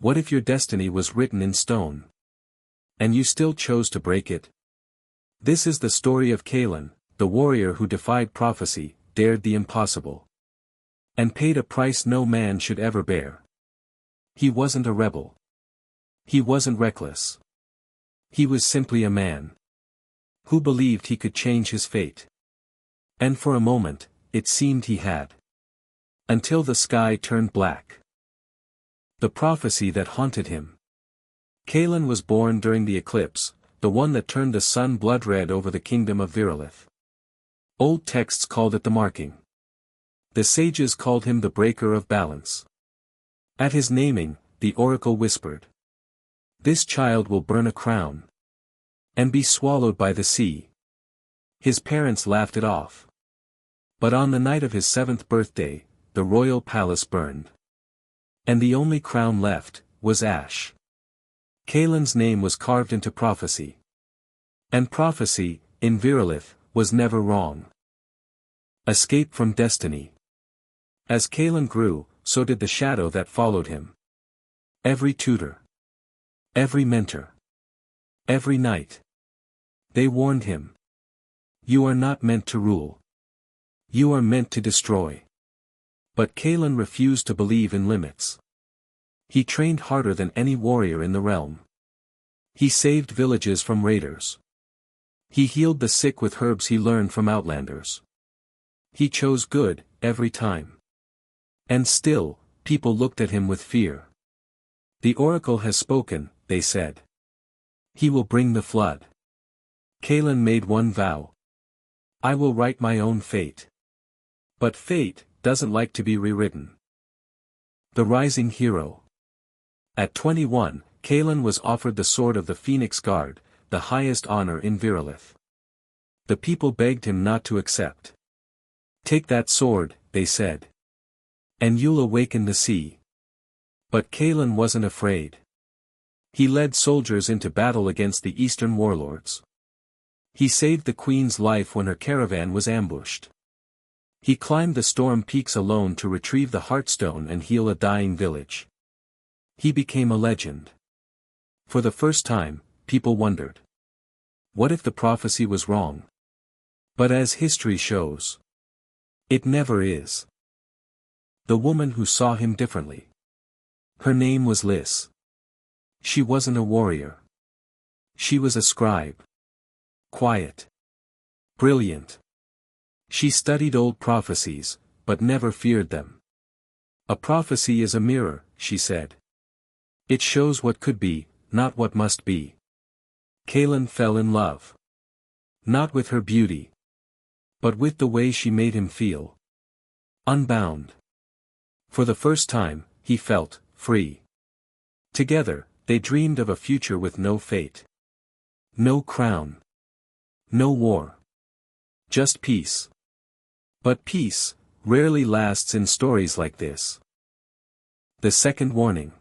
What if your destiny was written in stone? And you still chose to break it? This is the story of Kaelen, the warrior who defied prophecy, dared the impossible, and paid a price no man should ever bear. He wasn't a rebel. He wasn't reckless. He was simply a man who believed he could change his fate. And for a moment, it seemed he had. Until the sky turned black. The prophecy that haunted him. Kaelen was born during the eclipse, the one that turned the sun blood red over the kingdom of Virolith. Old texts called it the marking. The sages called him the breaker of balance. At his naming, the oracle whispered, "This child will burn a crown and be swallowed by the sea." His parents laughed it off. But on the night of his 7th birthday, the royal palace burned. And the only crown left was ash. Kaelen's name was carved into prophecy. And prophecy, in Virolith, was never wrong. Escape from destiny. As Kaelen grew, so did the shadow that followed him. Every tutor, every mentor, every night, they warned him. You are not meant to rule. You are meant to destroy. But Kaelen refused to believe in limits. He trained harder than any warrior in the realm. He saved villages from raiders. He healed the sick with herbs he learned from outlanders. He chose good, every time. And still, people looked at him with fear. The oracle has spoken, they said. He will bring the flood. Kaelen made one vow. I will write my own fate. But fate doesn't like to be rewritten. The rising hero. At 21, Kaelen was offered the sword of the Phoenix Guard, the highest honor in Virolith. The people begged him not to accept. Take that sword, they said. And you'll awaken the sea. But Kaelen wasn't afraid. He led soldiers into battle against the eastern warlords. He saved the queen's life when her caravan was ambushed. He climbed the storm peaks alone to retrieve the Heartstone and heal a dying village. He became a legend. For the first time, people wondered. What if the prophecy was wrong? But as history shows, it never is. The woman who saw him differently. Her name was Liz. She wasn't a warrior. She was a scribe. Quiet. Brilliant. She studied old prophecies, but never feared them. A prophecy is a mirror, she said. It shows what could be, not what must be. Kaelen fell in love. Not with her beauty, but with the way she made him feel. Unbound. For the first time, he felt free. Together, they dreamed of a future with no fate. No crown. No war. Just peace. But peace rarely lasts in stories like this. The second warning.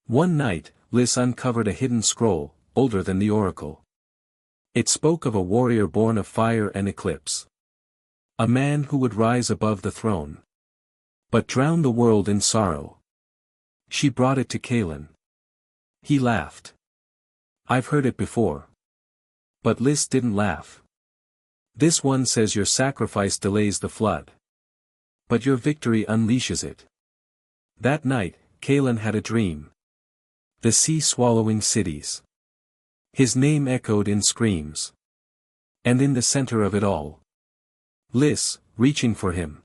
One night, Liz uncovered a hidden scroll, older than the oracle. It spoke of a warrior born of fire and eclipse. A man who would rise above the throne, but drown the world in sorrow. She brought it to Kaelen. He laughed. I've heard it before. But Liz didn't laugh. This one says your sacrifice delays the flood, but your victory unleashes it. That night, Kaelen had a dream. The sea swallowing cities. His name echoed in screams. And in the center of it all, Liz, reaching for him.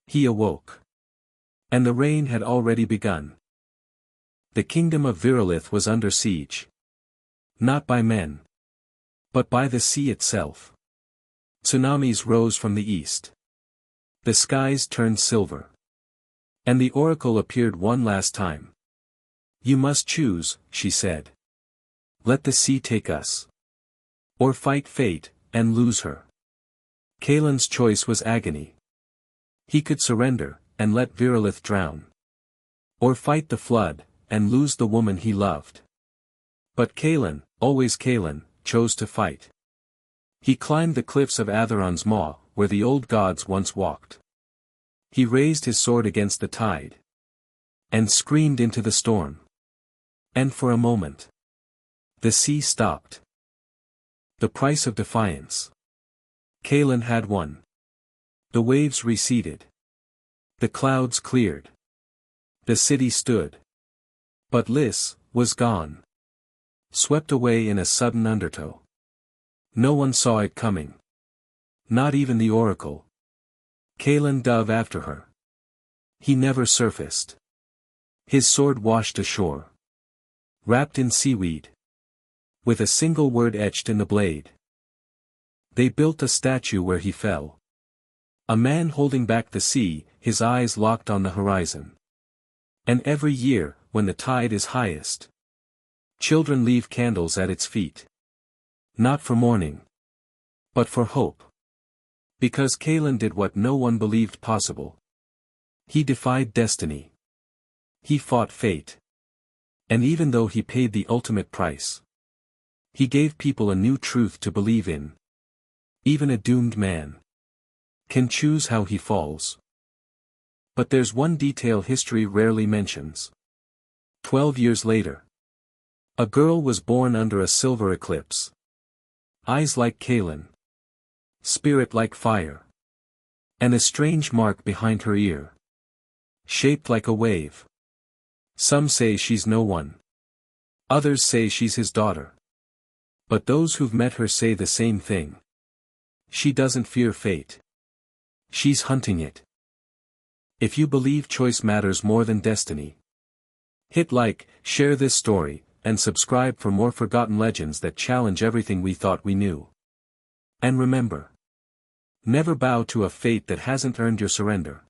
He awoke. And the rain had already begun. The kingdom of Virolith was under siege. Not by men, but by the sea itself. Tsunamis rose from the east. The skies turned silver. And the oracle appeared one last time. You must choose, she said. Let the sea take us. Or fight fate, and lose her. Kaelen's choice was agony. He could surrender, and let Virolith drown. Or fight the flood, and lose the woman he loved. But Kaelen, always Kaelen, chose to fight. He climbed the cliffs of Atheron's Maw, where the old gods once walked. He raised his sword against the tide. And screamed into the storm. And for a moment, the sea stopped. The price of defiance. Kaelen had won. The waves receded. The clouds cleared. The city stood. But Lys was gone. Swept away in a sudden undertow. No one saw it coming. Not even the oracle. Kaelen dove after her. He never surfaced. His sword washed ashore. Wrapped in seaweed. With a single word etched in the blade. They built a statue where he fell. A man holding back the sea, his eyes locked on the horizon. And every year, when the tide is highest, children leave candles at its feet. Not for mourning, but for hope. Because Kaelen did what no one believed possible. He defied destiny. He fought fate. And even though he paid the ultimate price, he gave people a new truth to believe in. Even a doomed man can choose how he falls. But there's one detail history rarely mentions. 12 years later, a girl was born under a silver eclipse. Eyes like Kaelen. Spirit like fire. And a strange mark behind her ear. Shaped like a wave. Some say she's no one. Others say she's his daughter. But those who've met her say the same thing. She doesn't fear fate. She's hunting it. If you believe choice matters more than destiny, hit like, share this story, and subscribe for more forgotten legends that challenge everything we thought we knew. And remember, never bow to a fate that hasn't earned your surrender.